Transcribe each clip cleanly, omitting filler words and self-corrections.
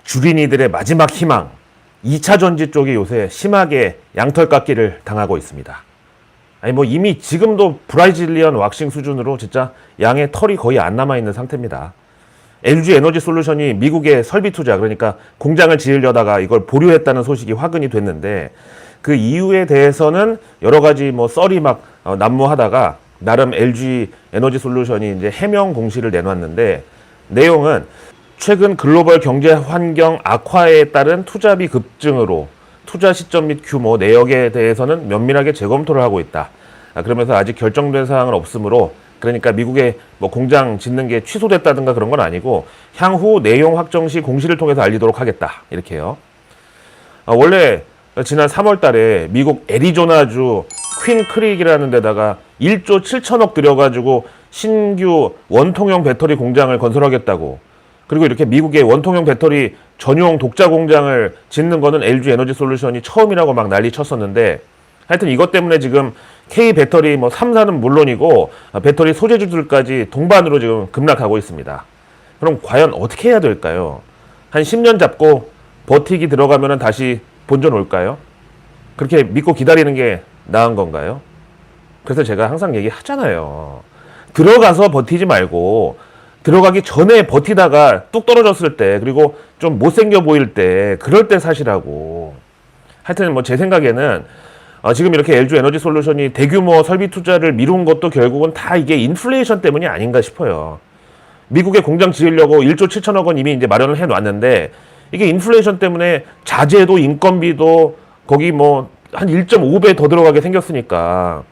주린이들의 마지막 희망, 2차 전지 쪽이 요새 심하게 양털 깎기를 당하고 있습니다. 아니 뭐 이미 지금도 브라질리언 왁싱 수준으로 진짜 양의 털이 거의 안 남아있는 상태입니다. LG 에너지 솔루션이 미국의 설비 투자, 그러니까 공장을 지으려다가 이걸 보류했다는 소식이 화근이 됐는데, 그 이유에 대해서는 여러 가지 뭐 썰이 막 난무하다가 나름 LG 에너지 솔루션이 이제 해명 공시를 내놨는데, 내용은 최근 글로벌 경제 환경 악화에 따른 투자비 급증으로 투자 시점 및 규모, 내역에 대해서는 면밀하게 재검토를 하고 있다. 그러면서 아직 결정된 사항은 없으므로, 그러니까 미국에 뭐 공장 짓는 게 취소됐다든가 그런 건 아니고 향후 내용 확정 시 공시를 통해서 알리도록 하겠다. 이렇게요. 원래 지난 3월 달에 미국 애리조나주 퀸 크릭이라는 데다가 1조 7천억 들여가지고 신규 원통형 배터리 공장을 건설하겠다고, 그리고 이렇게 미국의 원통형 배터리 전용 독자 공장을 짓는 거는 LG 에너지 솔루션이 처음이라고 막 난리 쳤었는데, 하여튼 이것 때문에 지금 K 배터리 뭐 3사는 물론이고 배터리 소재주들까지 동반으로 지금 급락하고 있습니다. 그럼 과연 어떻게 해야 될까요? 한 10년 잡고 버티기 들어가면 다시 본전 올까요? 그렇게 믿고 기다리는 게 나은 건가요? 그래서 제가 항상 얘기하잖아요. 들어가서 버티지 말고 들어가기 전에 버티다가 뚝 떨어졌을 때, 그리고 좀 못생겨 보일 때, 그럴 때 사시라고. 하여튼 뭐 제 생각에는 지금 이렇게 LG 에너지 솔루션이 대규모 설비 투자를 미룬 것도 결국은 다 이게 인플레이션 때문이 아닌가 싶어요. 미국에 공장 지으려고 1조 7천억 원 이미 이제 마련을 해 놨는데, 이게 인플레이션 때문에 자재도 인건비도 거기 뭐 한 1.5배 더 들어가게 생겼으니까,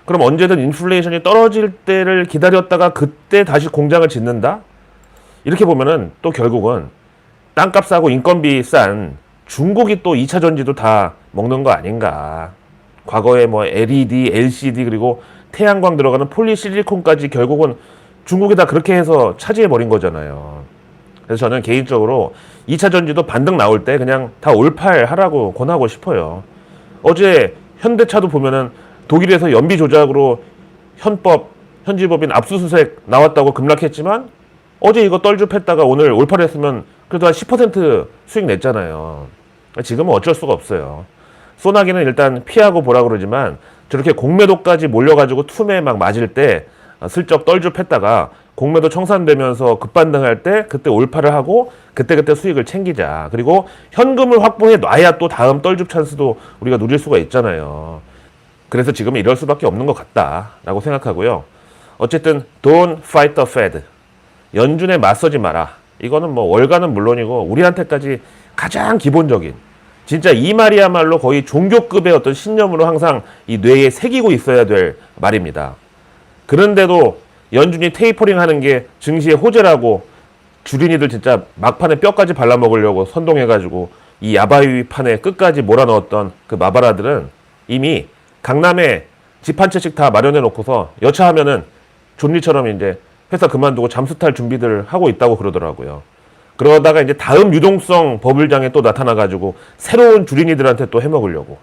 그럼 언제든 인플레이션이 떨어질 때를 기다렸다가 그때 다시 공장을 짓는다? 이렇게 보면은 또 결국은 땅값 싸고 인건비 싼 중국이 또 2차 전지도 다 먹는 거 아닌가. 과거에 뭐 LED, LCD 그리고 태양광 들어가는 폴리실리콘까지 결국은 중국이 다 그렇게 해서 차지해버린 거잖아요. 그래서 저는 개인적으로 2차 전지도 반등 나올 때 그냥 다 올팔하라고 권하고 싶어요. 어제 현대차도 보면은 독일에서 연비 조작으로 현지법인 압수수색 나왔다고 급락했지만, 어제 이거 떨줍했다가 오늘 올팔했으면 그래도 한 10% 수익 냈잖아요. 지금은 어쩔 수가 없어요. 소나기는 일단 피하고 보라 그러지만 저렇게 공매도까지 몰려가지고 툼에 막 맞을 때 슬쩍 떨줍했다가 공매도 청산되면서 급반등할 때 그때 올팔을 하고 그때그때 수익을 챙기자. 그리고 현금을 확보해 놔야 또 다음 떨줍 찬스도 우리가 누릴 수가 있잖아요. 그래서 지금은 이럴 수밖에 없는 것 같다라고 생각하고요. 어쨌든 Don't fight the Fed. 연준에 맞서지 마라. 이거는 뭐 월가는 물론이고 우리한테까지 가장 기본적인, 진짜 이 말이야말로 거의 종교급의 어떤 신념으로 항상 이 뇌에 새기고 있어야 될 말입니다. 그런데도 연준이 테이퍼링 하는 게 증시의 호재라고 주린이들 진짜 막판에 뼈까지 발라먹으려고 선동해가지고 이 야바위판에 끝까지 몰아넣었던 그 마바라들은 이미 강남에 집 한 채씩 다 마련해 놓고서 여차하면은 존리처럼 이제 회사 그만두고 잠수 탈 준비들 하고 있다고 그러더라고요. 그러다가 이제 다음 유동성 버블장에 또 나타나가지고 새로운 주린이들한테 또 해먹으려고.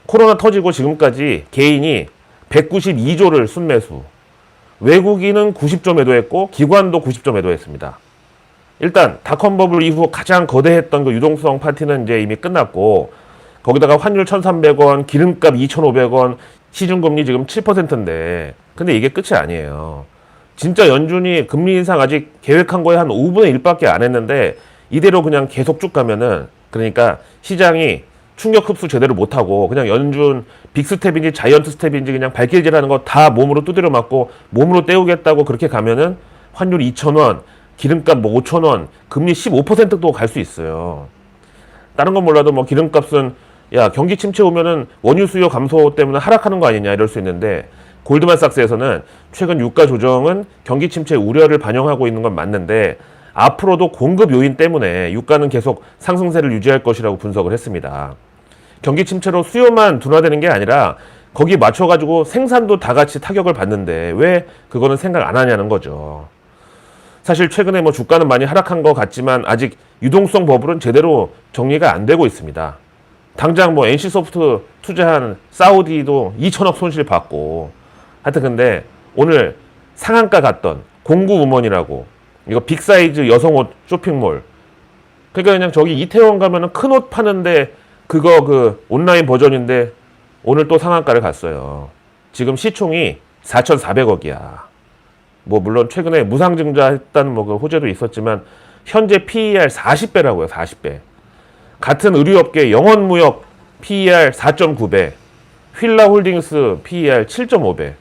코로나 터지고 지금까지 개인이 192조를 순매수, 외국인은 90조 매도했고 기관도 90조 매도했습니다. 일단 닷컴 버블 이후 가장 거대했던 그 유동성 파티는 이제 이미 끝났고, 거기다가 환율 1,300원, 기름값 2,500원, 시중금리 지금 7%인데, 근데 이게 끝이 아니에요. 진짜 연준이 금리 인상 아직 계획한 거에 한 5분의 1밖에 안 했는데, 이대로 그냥 계속 쭉 가면은, 그러니까 시장이 충격 흡수 제대로 못하고 그냥 연준 빅스텝인지 자이언트 스텝인지 그냥 발길질하는 거 다 몸으로 두드려 맞고 몸으로 때우겠다고 그렇게 가면은 환율 2,000원, 기름값 뭐 5,000원, 금리 15%도 갈 수 있어요. 다른 건 몰라도 뭐 기름값은 야 경기 침체 오면은 원유 수요 감소 때문에 하락하는 거 아니냐 이럴 수 있는데, 골드만삭스에서는 최근 유가 조정은 경기 침체 우려를 반영하고 있는 건 맞는데 앞으로도 공급 요인 때문에 유가는 계속 상승세를 유지할 것이라고 분석을 했습니다. 경기 침체로 수요만 둔화되는 게 아니라 거기 맞춰가지고 생산도 다 같이 타격을 받는데 왜 그거는 생각 안 하냐는 거죠. 사실 최근에 뭐 주가는 많이 하락한 것 같지만 아직 유동성 버블은 제대로 정리가 안 되고 있습니다. 당장 뭐 NC소프트 투자한 사우디도 2천억 손실 받고, 하여튼 근데 오늘 상한가 갔던 공구우먼이라고, 이거 빅사이즈 여성옷 쇼핑몰, 그러니까 그냥 저기 이태원 가면은 큰 옷 파는데 그거 그 온라인 버전인데 오늘 또 상한가를 갔어요. 지금 시총이 4,400억이야. 뭐 물론 최근에 무상증자 했다는 뭐 그 호재도 있었지만 현재 PER 40배라고요. 40배. 같은 의류업계 영원무역 PER 4.9배, 휠라홀딩스 PER 7.5배.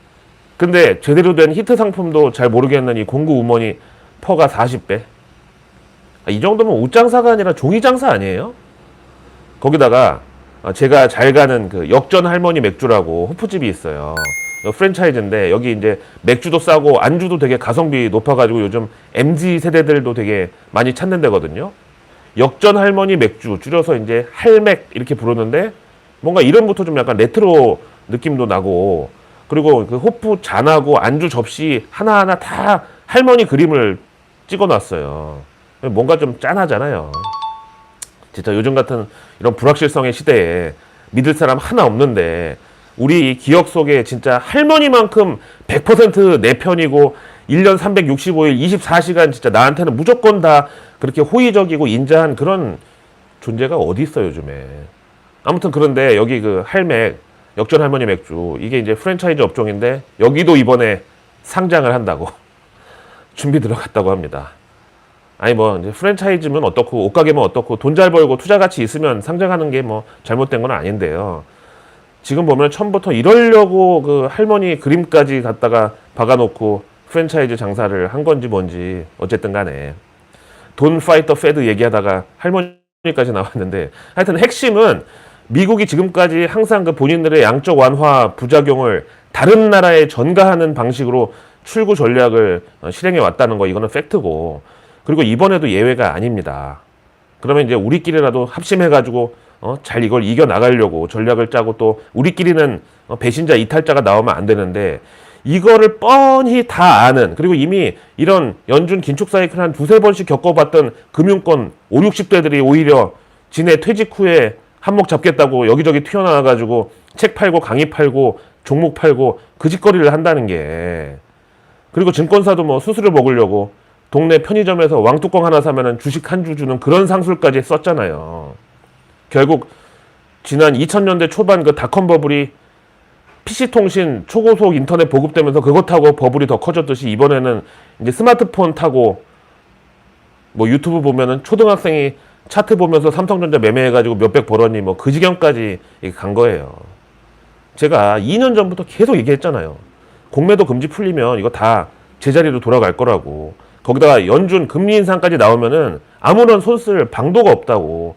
근데 제대로 된 히트 상품도 잘 모르겠는 이 공구 우먼이 퍼가 40배. 이 정도면 옷장사가 아니라 종이장사 아니에요? 거기다가 제가 잘 가는 그 역전 할머니 맥주라고 호프집이 있어요. 프랜차이즈인데 여기 이제 맥주도 싸고 안주도 되게 가성비 높아가지고 요즘 MZ 세대들도 되게 많이 찾는 데거든요. 역전 할머니 맥주 줄여서 이제 할맥 이렇게 부르는데 뭔가 이름부터 좀 약간 레트로 느낌도 나고 그리고 그 호프 잔하고 안주 접시 하나하나 다 할머니 그림을 찍어놨어요. 뭔가 좀 짠하잖아요. 진짜 요즘 같은 이런 불확실성의 시대에 믿을 사람 하나 없는데 우리 기억 속에 진짜 할머니만큼 100%내 편이고 1년 365일 24시간 진짜 나한테는 무조건 다 그렇게 호의적이고 인자한 그런 존재가 어디 있어요 요즘에. 아무튼 그런데 여기 그 할맥 역전 할머니 맥주 이게 이제 프랜차이즈 업종인데 여기도 이번에 상장을 한다고 준비 들어갔다고 합니다. 아니 뭐 이제 프랜차이즈면 어떻고 옷가게면 어떻고 돈 잘 벌고 투자 가치 있으면 상장하는 게 뭐 잘못된 건 아닌데요. 지금 보면 처음부터 이러려고 그 할머니 그림까지 갖다가 박아놓고 프랜차이즈 장사를 한 건지 뭔지 어쨌든 간에 돈 파이터 패드 얘기하다가 할머니까지 나왔는데 하여튼 핵심은 미국이 지금까지 항상 그 본인들의 양적 완화 부작용을 다른 나라에 전가하는 방식으로 출구 전략을 실행해 왔다는 거 이거는 팩트고 그리고 이번에도 예외가 아닙니다. 그러면 이제 우리끼리라도 합심해가지고 잘 이걸 이겨 나가려고 전략을 짜고 또 우리끼리는 배신자 이탈자가 나오면 안 되는데 이거를 뻔히 다 아는 그리고 이미 이런 연준 긴축 사이클 한 두세 번씩 겪어봤던 금융권 5, 60대들이 오히려 지네 퇴직 후에 한몫 잡겠다고 여기저기 튀어나와가지고 책 팔고 강의 팔고 종목 팔고 그 짓거리를 한다는 게 그리고 증권사도 뭐 수수료 먹으려고 동네 편의점에서 왕뚜껑 하나 사면은 주식 한 주 주는 그런 상술까지 썼잖아요. 결국 지난 2000년대 초반 그 닷컴 버블이 PC통신 초고속 인터넷 보급되면서 그것 타고 버블이 더 커졌듯이 이번에는 이제 스마트폰 타고 뭐 유튜브 보면은 초등학생이 차트 보면서 삼성전자 매매해가지고 몇백 벌었니 뭐 그 지경까지 간 거예요. 제가 2년 전부터 계속 얘기했잖아요. 공매도 금지 풀리면 이거 다 제자리로 돌아갈 거라고. 거기다가 연준 금리 인상까지 나오면은 아무런 손쓸 방도가 없다고.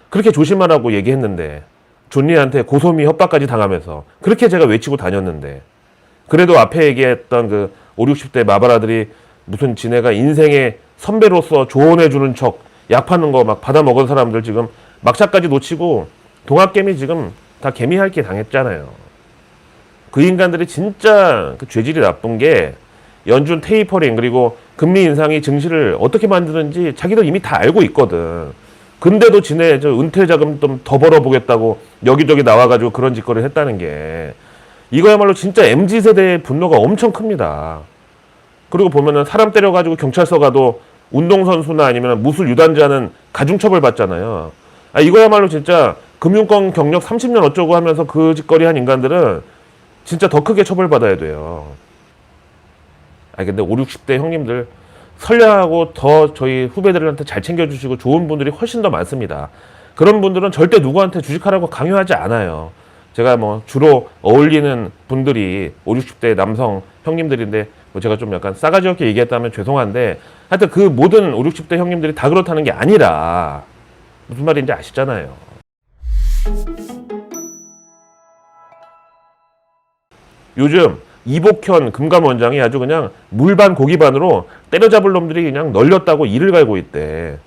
그렇게 조심하라고 얘기했는데 존리한테 고소미 협박까지 당하면서 그렇게 제가 외치고 다녔는데 그래도 앞에 얘기했던 그 5, 60대 마바라들이 무슨 지네가 인생의 선배로서 조언해주는 척 약 파는 거 막 받아 먹은 사람들 지금 막차까지 놓치고 동학개미 지금 다 개미핥기 당했잖아요. 그 인간들이 진짜 그 죄질이 나쁜 게 연준 테이퍼링 그리고 금리 인상이 증시를 어떻게 만드는지 자기도 이미 다 알고 있거든. 근데도 지네 저 은퇴 자금 좀 더 벌어보겠다고 여기저기 나와가지고 그런 짓거리를 했다는 게 이거야말로 진짜 MZ세대의 분노가 엄청 큽니다. 그리고 보면은 사람 때려가지고 경찰서 가도 운동선수나 아니면 무술 유단자는 가중처벌 받잖아요. 이거야말로 진짜 금융권 경력 30년 어쩌고 하면서 그 짓거리 한 인간들은 진짜 더 크게 처벌받아야 돼요. 근데 5, 60대 형님들 선량하고 더 저희 후배들한테 잘 챙겨주시고 좋은 분들이 훨씬 더 많습니다. 그런 분들은 절대 누구한테 주식하라고 강요하지 않아요. 제가 뭐 주로 어울리는 분들이 5, 60대 남성 형님들인데 뭐 제가 좀 약간 싸가지 없게 얘기했다면 죄송한데 하여튼 그 모든 5, 60대 형님들이 다 그렇다는 게 아니라 무슨 말인지 아시잖아요. 요즘 이복현 금감원장이 아주 그냥 물반 고기반으로 때려잡을 놈들이 그냥 널렸다고 이를 갈고 있대.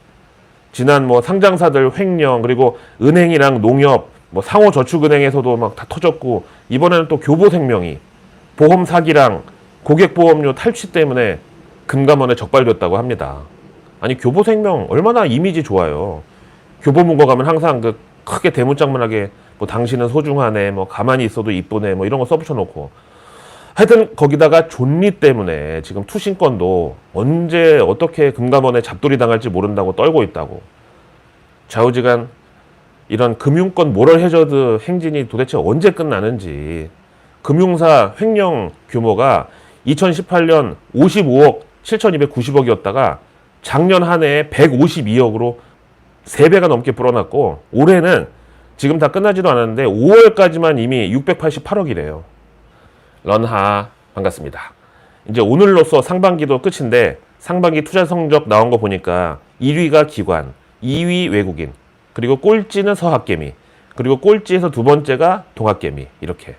지난 뭐 상장사들 횡령 그리고 은행이랑 농협 뭐 상호저축은행에서도 막 다 터졌고 이번에는 또 교보생명이 보험 사기랑 고객보험료 탈취 때문에 금감원에 적발됐다고 합니다. 아니 교보생명 얼마나 이미지 좋아요. 교보문고 가면 항상 그 크게 대문짝만하게 뭐 당신은 소중하네 뭐 가만히 있어도 이쁘네 뭐 이런 거 써붙여놓고 하여튼 거기다가 존리 때문에 지금 투신권도 언제 어떻게 금감원에 잡돌이 당할지 모른다고 떨고 있다고. 좌우지간 이런 금융권 모럴 해저드 행진이 도대체 언제 끝나는지. 금융사 횡령 규모가 2018년 55억 7,290억이었다가 작년 한 해에 152억으로 3배가 넘게 불어났고, 올해는 지금 다 끝나지도 않았는데 5월까지만 이미 688억이래요. 런하 반갑습니다. 이제 오늘로써 상반기도 끝인데 상반기 투자 성적 나온 거 보니까 1위가 기관, 2위 외국인, 그리고 꼴찌는 서학개미, 그리고 꼴찌에서 두 번째가 동학개미. 이렇게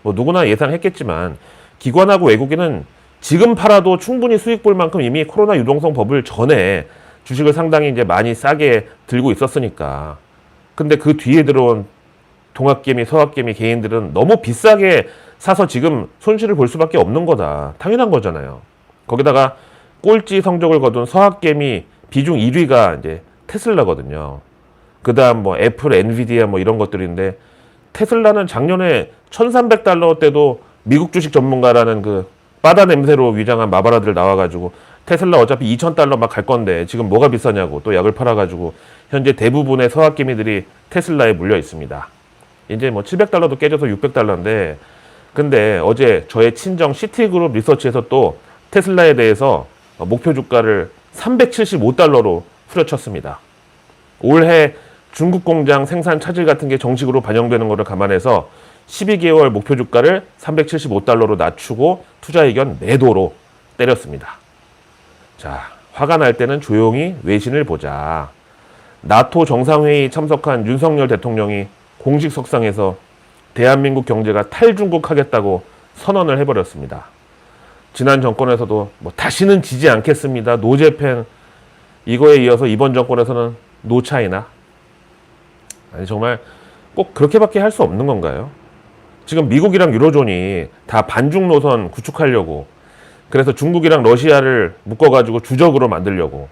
뭐 누구나 예상했겠지만 기관하고 외국인은 지금 팔아도 충분히 수익 볼 만큼 이미 코로나 유동성 버블 전에 주식을 상당히 이제 많이 싸게 들고 있었으니까. 근데 그 뒤에 들어온 동학개미, 서학개미 개인들은 너무 비싸게 사서 지금 손실을 볼 수밖에 없는 거다. 당연한 거잖아요. 거기다가 꼴찌 성적을 거둔 서학개미 비중 1위가 이제 테슬라거든요. 그 다음 뭐 애플, 엔비디아 뭐 이런 것들인데, 테슬라는 작년에 $1,300 때도 미국 주식 전문가라는 그 바다 냄새로 위장한 마바라들 나와가지고 테슬라 어차피 $2,000 막 갈 건데 지금 뭐가 비싸냐고 또 약을 팔아가지고 현재 대부분의 서학개미들이 테슬라에 물려 있습니다. 이제 뭐 $700도 깨져서 $600인데, 근데 어제 저의 친정 시티그룹 리서치에서 또 테슬라에 대해서 목표 주가를 $375로 후려쳤습니다. 올해 중국 공장 생산 차질 같은 게 정식으로 반영되는 것을 감안해서 12개월 목표 주가를 $375로 낮추고 투자 의견 매도로 때렸습니다. 자, 화가 날 때는 조용히 외신을 보자. 나토 정상회의 참석한 윤석열 대통령이 공식 석상에서 대한민국 경제가 탈중국하겠다고 선언을 해버렸습니다. 지난 정권에서도 뭐 다시는 지지 않겠습니다, 노재팬, 이거에 이어서 이번 정권에서는 노차이나. 아니 정말 꼭 그렇게밖에 할 수 없는 건가요? 지금 미국이랑 유로존이 다 반중 노선 구축하려고, 그래서 중국이랑 러시아를 묶어가지고 주적으로 만들려고.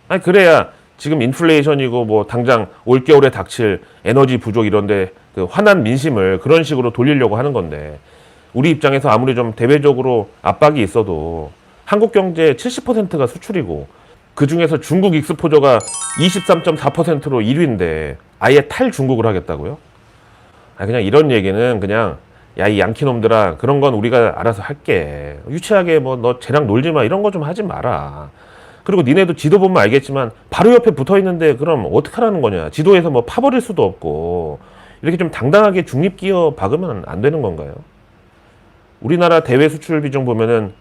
아니 그래야 지금 인플레이션이고 뭐 당장 올겨울에 닥칠 에너지 부족 이런데 그 화난 민심을 그런 식으로 돌리려고 하는 건데, 우리 입장에서 아무리 좀 대외적으로 압박이 있어도 한국 경제 70%가 수출이고 그 중에서 중국 익스포저가 23.4%로 1위인데 아예 탈중국을 하겠다고요? 그냥 이런 얘기는 그냥 야, 이 양키놈들아, 그런 건 우리가 알아서 할게. 유치하게 뭐 너 쟤랑 놀지 마 이런 거 좀 하지 마라. 그리고 니네도 지도 보면 알겠지만 바로 옆에 붙어 있는데 그럼 어떡하라는 거냐. 지도에서 뭐 파버릴 수도 없고. 이렇게 좀 당당하게 중립기어 박으면 안 되는 건가요? 우리나라 대외 수출 비중 보면은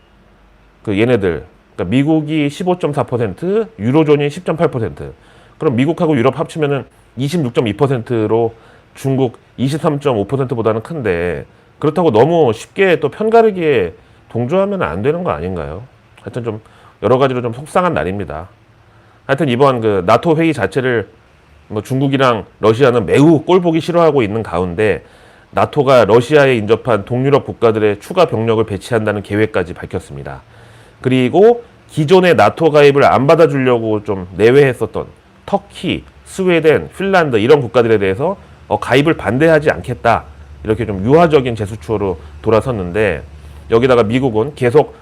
그 얘네들, 그러니까 미국이 15.4%, 유로존이 10.8%. 그럼 미국하고 유럽 합치면은 26.2%로 중국 23.5%보다는 큰데, 그렇다고 너무 쉽게 또 편가르기에 동조하면 안 되는 거 아닌가요? 하여튼 좀 여러 가지로 좀 속상한 날입니다. 하여튼 이번 그 나토 회의 자체를 뭐 중국이랑 러시아는 매우 꼴보기 싫어하고 있는 가운데, 나토가 러시아에 인접한 동유럽 국가들의 추가 병력을 배치한다는 계획까지 밝혔습니다. 그리고 기존의 나토 가입을 안 받아주려고 좀 내외했었던 터키, 스웨덴, 핀란드 이런 국가들에 대해서 가입을 반대하지 않겠다, 이렇게 좀 유화적인 제스처로 돌아섰는데, 여기다가 미국은 계속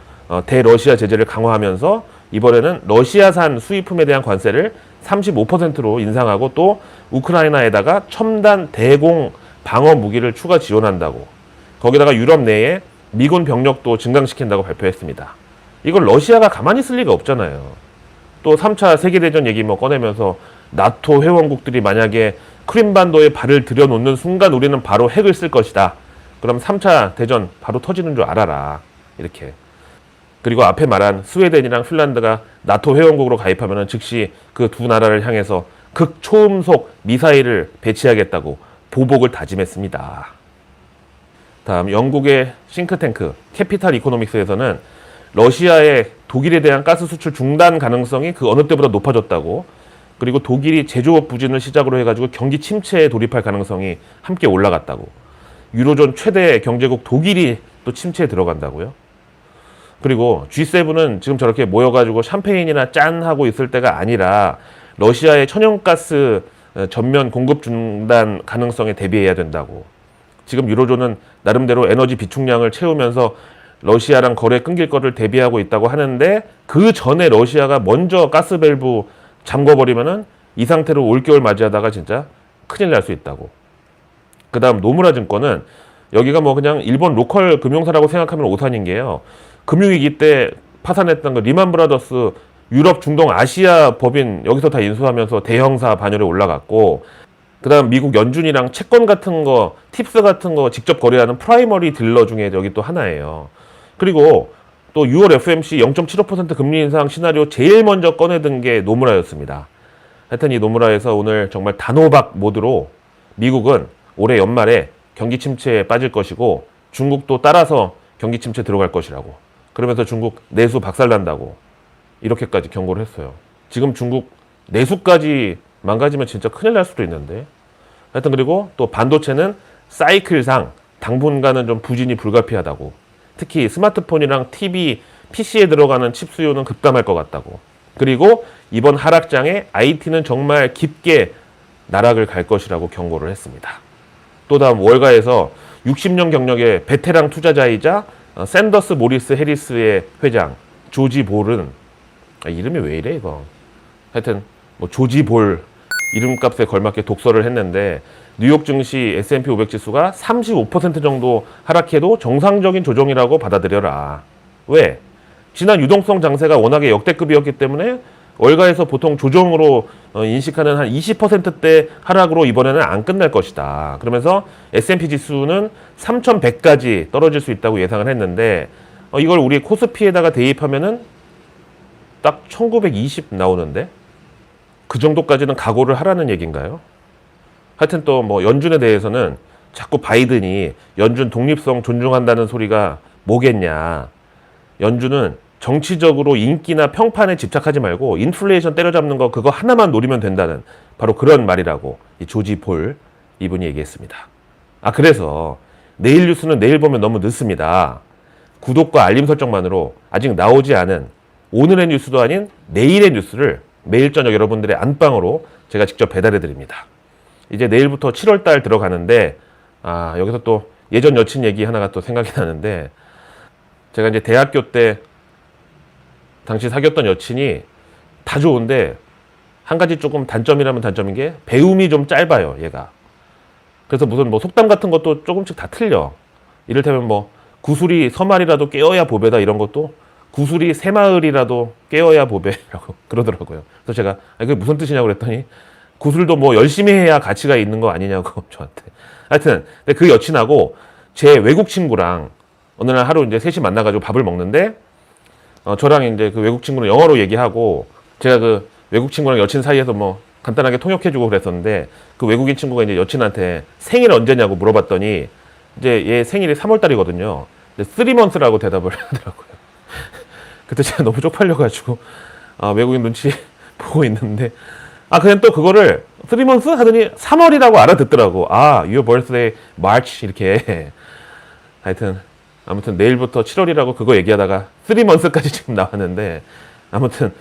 대러시아 제재를 강화하면서 이번에는 러시아산 수입품에 대한 관세를 35%로 인상하고 또 우크라이나에다가 첨단 대공 방어 무기를 추가 지원한다고, 거기다가 유럽 내에 미군 병력도 증강시킨다고 발표했습니다. 이걸 러시아가 가만히 있을 리가 없잖아요. 또 3차 세계대전 얘기 뭐 꺼내면서 나토 회원국들이 만약에 크림반도에 발을 들여놓는 순간 우리는 바로 핵을 쓸 것이다. 그럼 3차 대전 바로 터지는 줄 알아라. 이렇게. 그리고 앞에 말한 스웨덴이랑 핀란드가 나토 회원국으로 가입하면 즉시 그 두 나라를 향해서 극초음속 미사일을 배치하겠다고 보복을 다짐했습니다. 다음 영국의 싱크탱크 캐피탈 이코노믹스에서는 러시아의 독일에 대한 가스 수출 중단 가능성이 그 어느 때보다 높아졌다고, 그리고 독일이 제조업 부진을 시작으로 해가지고 경기 침체에 돌입할 가능성이 함께 올라갔다고, 유로존 최대 경제국 독일이 또 침체에 들어간다고요. 그리고 G7은 지금 저렇게 모여가지고 샴페인이나 짠 하고 있을 때가 아니라 러시아의 천연가스 전면 공급 중단 가능성에 대비해야 된다고. 지금 유로존은 나름대로 에너지 비축량을 채우면서 러시아랑 거래 끊길 거를 대비하고 있다고 하는데, 그 전에 러시아가 먼저 가스 밸브 잠궈버리면은 이 상태로 올겨울 맞이하다가 진짜 큰일 날 수 있다고. 그 다음 노무라 증권은 여기가 뭐 그냥 일본 로컬 금융사라고 생각하면 오산인 게요. 금융위기 때 파산했던 그 리만 브라더스 유럽, 중동, 아시아 법인 여기서 다 인수하면서 대형사 반열에 올라갔고, 그 다음 미국 연준이랑 채권 같은 거, 팁스 같은 거 직접 거래하는 프라이머리 딜러 중에 여기 또 하나예요. 그리고 또 6월 FMC 0.75% 금리 인상 시나리오 제일 먼저 꺼내든 게 노무라였습니다. 하여튼 이 노무라에서 오늘 정말 단호박 모드로 미국은 올해 연말에 경기 침체에 빠질 것이고 중국도 따라서 경기 침체 들어갈 것이라고. 그러면서 중국 내수 박살난다고 이렇게까지 경고를 했어요. 지금 중국 내수까지 망가지면 진짜 큰일 날 수도 있는데. 하여튼 그리고 또 반도체는 사이클상 당분간은 좀 부진이 불가피하다고. 특히 스마트폰이랑 TV, PC에 들어가는 칩 수요는 급감할 것 같다고. 그리고 이번 하락장에 IT는 정말 깊게 나락을 갈 것이라고 경고를 했습니다. 또 다음 월가에서 60년 경력의 베테랑 투자자이자 샌더스 모리스 해리스의 회장 조지 볼은, 이름이 왜 이래 이거. 하여튼 뭐 조지 볼 이름값에 걸맞게 독서를 했는데, 뉴욕 증시 S&P 500 지수가 35% 정도 하락해도 정상적인 조정이라고 받아들여라. 왜? 지난 유동성 장세가 워낙에 역대급이었기 때문에 월가에서 보통 조정으로 인식하는 한 20%대 하락으로 이번에는 안 끝날 것이다. 그러면서 S&P 지수는 3,100까지 떨어질 수 있다고 예상을 했는데, 이걸 우리 코스피에다가 대입하면은 딱 1920 나오는데, 그 정도까지는 각오를 하라는 얘기인가요? 하여튼 또 뭐 연준에 대해서는 자꾸 바이든이 연준 독립성 존중한다는 소리가 뭐겠냐. 연준은 정치적으로 인기나 평판에 집착하지 말고 인플레이션 때려잡는 거 그거 하나만 노리면 된다는 바로 그런 말이라고 이 조지 볼 이분이 얘기했습니다. 그래서 내일 뉴스는 내일 보면 너무 늦습니다. 구독과 알림 설정만으로 아직 나오지 않은 오늘의 뉴스도 아닌 내일의 뉴스를 매일 저녁 여러분들의 안방으로 제가 직접 배달해 드립니다. 이제 내일부터 7월달 들어가는데, 여기서 또 예전 여친 얘기 하나가 또 생각이 나는데, 제가 이제 대학교 때 당시 사귀었던 여친이 다 좋은데 한 가지 조금 단점이라면 단점인 게 배움이 좀 짧아요, 얘가. 그래서 무슨 뭐 속담 같은 것도 조금씩 다 틀려. 이를테면 뭐 구슬이 서말이라도 깨어야 보배다 이런 것도 구슬이 새마을이라도 깨어야 보배라고 그러더라고요. 그래서 제가 그게 무슨 뜻이냐고 그랬더니 구슬도 뭐 열심히 해야 가치가 있는 거 아니냐고 저한테. 하여튼 그 여친하고 제 외국 친구랑 어느 날 하루 이제 셋이 만나가지고 밥을 먹는데, 저랑 이제 그 외국 친구는 영어로 얘기하고 제가 그 외국 친구랑 여친 사이에서 뭐 간단하게 통역해주고 그랬었는데, 그 외국인 친구가 이제 여친한테 생일 언제냐고 물어봤더니 이제 얘 생일이 3월달이거든요. 3months라고 대답을 하더라고요. 그때 제가 너무 쪽팔려가지고 외국인 눈치 보고 있는데, 그냥 또 그거를 3months 하더니 3월이라고 알아듣더라고. your birthday March 이렇게. 하여튼 아무튼 내일부터 7월이라고 그거 얘기하다가 3months까지 지금 나왔는데, 아무튼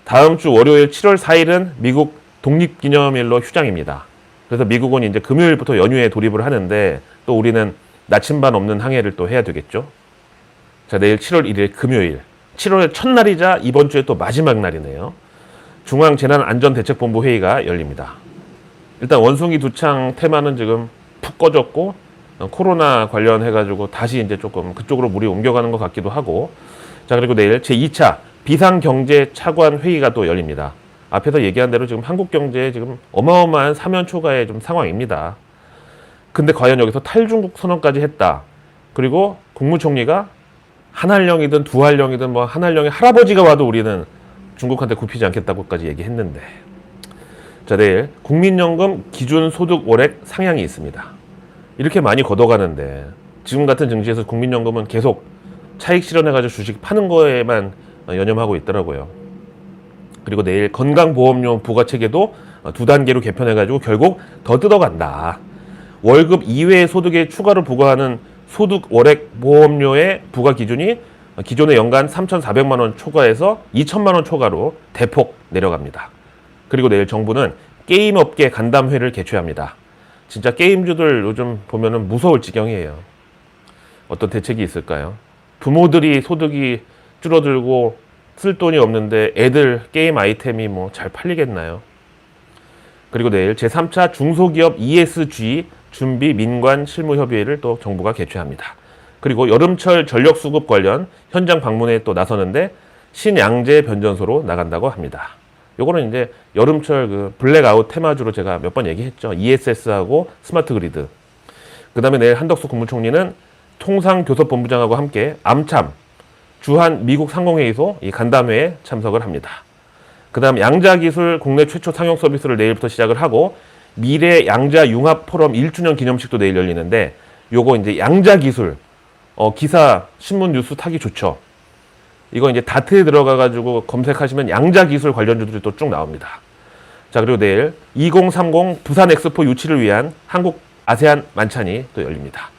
다음 주 월요일 7월 4일은 미국 독립기념일로 휴장입니다. 그래서 미국은 이제 금요일부터 연휴에 돌입을 하는데, 또 우리는 나침반 없는 항해를 또 해야 되겠죠. 자, 내일 7월 1일 금요일, 7월의 첫날이자 이번 주에 또 마지막 날이네요. 중앙재난안전대책본부 회의가 열립니다. 일단 원숭이 두창 테마는 지금 푹 꺼졌고, 코로나 관련해가지고 다시 이제 조금 그쪽으로 물이 옮겨가는 것 같기도 하고. 자, 그리고 내일 제2차 비상경제차관 회의가 또 열립니다. 앞에서 얘기한 대로 지금 한국 경제에 지금 어마어마한 사면 초가의 좀 상황입니다. 근데 과연 여기서 탈중국 선언까지 했다. 그리고 국무총리가 한할령이든 두할령이든 뭐 한할령의 할아버지가 와도 우리는 중국한테 굽히지 않겠다고까지 얘기했는데. 자, 내일 국민연금 기준소득 월액 상향이 있습니다. 이렇게 많이 걷어가는데 지금 같은 증시에서 국민연금은 계속 차익 실현해가지고 주식 파는 거에만 연연하고 있더라고요. 그리고 내일 건강보험료 부과체계도 2단계로 개편해가지고 결국 더 뜯어간다. 월급 이외의 소득에 추가로 부과하는 소득 월액 보험료의 부과 기준이 기존의 연간 3,400만 원 초과해서 2,000만 원 초과로 대폭 내려갑니다. 그리고 내일 정부는 게임업계 간담회를 개최합니다. 진짜 게임주들 요즘 보면은 무서울 지경이에요. 어떤 대책이 있을까요? 부모들이 소득이 줄어들고 쓸 돈이 없는데 애들 게임 아이템이 뭐 잘 팔리겠나요? 그리고 내일 제3차 중소기업 ESG 준비 민관 실무협의회를 또 정부가 개최합니다. 그리고 여름철 전력수급 관련 현장 방문에 또 나서는데 신양재 변전소로 나간다고 합니다. 요거는 이제 여름철 그 블랙아웃 테마주로 제가 몇 번 얘기했죠. ESS하고 스마트 그리드. 그 다음에 내일 한덕수 국무총리는 통상교섭본부장하고 함께 암참, 주한 미국 상공회의소 이 간담회에 참석을 합니다. 그 다음 양자기술 국내 최초 상용 서비스를 내일부터 시작을 하고 미래 양자 융합 포럼 1주년 기념식도 내일 열리는데 요거 이제 양자기술 기사 신문 뉴스 타기 좋죠. 이거 이제 다트에 들어가가지고 검색하시면 양자기술 관련주들이 또 쭉 나옵니다. 자, 그리고 내일 2030 부산 엑스포 유치를 위한 한국 아세안 만찬이 또 열립니다.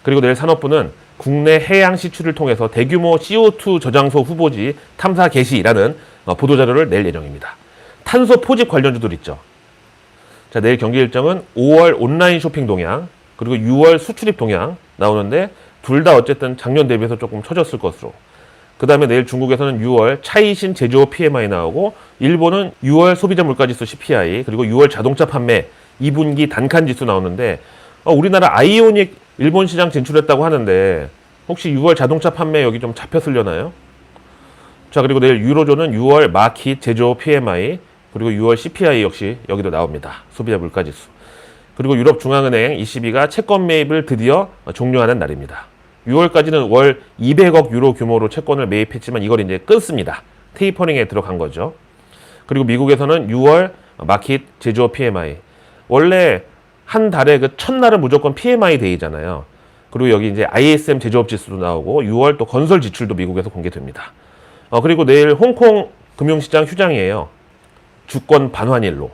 그리고 내일 산업부는 국내 해양 시추를 통해서 대규모 CO2 저장소 후보지 탐사 개시라는 보도자료를 낼 예정입니다. 탄소 포집 관련주들 있죠. 자, 내일 경기 일정은 5월 온라인 쇼핑 동향, 그리고 6월 수출입 동향 나오는데 둘 다 어쨌든 작년 대비해서 조금 처졌을 것으로. 그 다음에 내일 중국에서는 6월 차이신 제조업 PMI 나오고 일본은 6월 소비자 물가지수 CPI 그리고 6월 자동차 판매 2분기 단칸 지수 나오는데 우리나라 아이오닉 일본 시장 진출했다고 하는데 혹시 6월 자동차 판매 여기 좀 잡혔으려나요? 자, 그리고 내일 유로존은 6월 마킷 제조업 PMI 그리고 6월 CPI 역시 여기도 나옵니다. 소비자 물가지수. 그리고 유럽중앙은행 ECB가 채권 매입을 드디어 종료하는 날입니다. 6월까지는 월 200억 유로 규모로 채권을 매입했지만 이걸 이제 끊습니다. 테이퍼링에 들어간 거죠. 그리고 미국에서는 6월 마킷 제조업 PMI. 원래 한 달에 그 첫날은 무조건 PMI 데이잖아요. 그리고 여기 이제 ISM 제조업 지수도 나오고 6월 또 건설 지출도 미국에서 공개됩니다. 그리고 내일 홍콩 금융시장 휴장이에요. 주권 반환일로.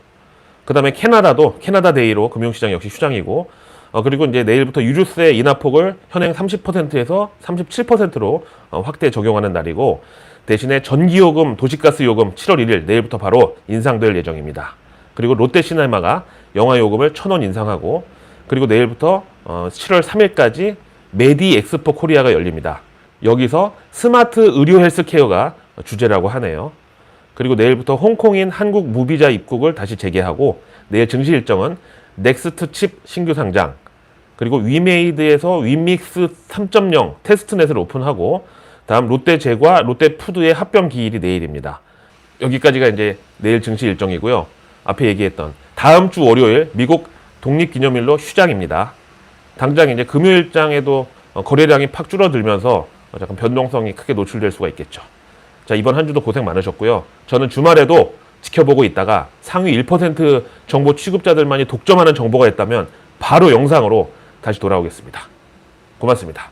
그 다음에 캐나다도 캐나다 데이로 금융시장 역시 휴장이고 그리고 이제 내일부터 유류세 인하폭을 현행 30%에서 37%로 확대 적용하는 날이고 대신에 전기요금, 도시가스 요금 7월 1일 내일부터 바로 인상될 예정입니다. 그리고 롯데시네마가 영화요금을 1,000원 인상하고 그리고 내일부터 7월 3일까지 메디 엑스포 코리아가 열립니다. 여기서 스마트 의료 헬스케어가 주제라고 하네요. 그리고 내일부터 홍콩인 한국 무비자 입국을 다시 재개하고 내일 증시 일정은 넥스트 칩 신규 상장 그리고 위메이드에서 위믹스 3.0 테스트넷을 오픈하고 다음 롯데제과 롯데푸드의 합병 기일이 내일입니다. 여기까지가 이제 내일 증시 일정이고요. 앞에 얘기했던 다음 주 월요일 미국 독립기념일로 휴장입니다. 당장 이제 금요일장에도 거래량이 팍 줄어들면서 약간 변동성이 크게 노출될 수가 있겠죠. 자, 이번 한 주도 고생 많으셨고요. 저는 주말에도 지켜보고 있다가 상위 1% 정보 취급자들만이 독점하는 정보가 있다면 바로 영상으로 다시 돌아오겠습니다. 고맙습니다.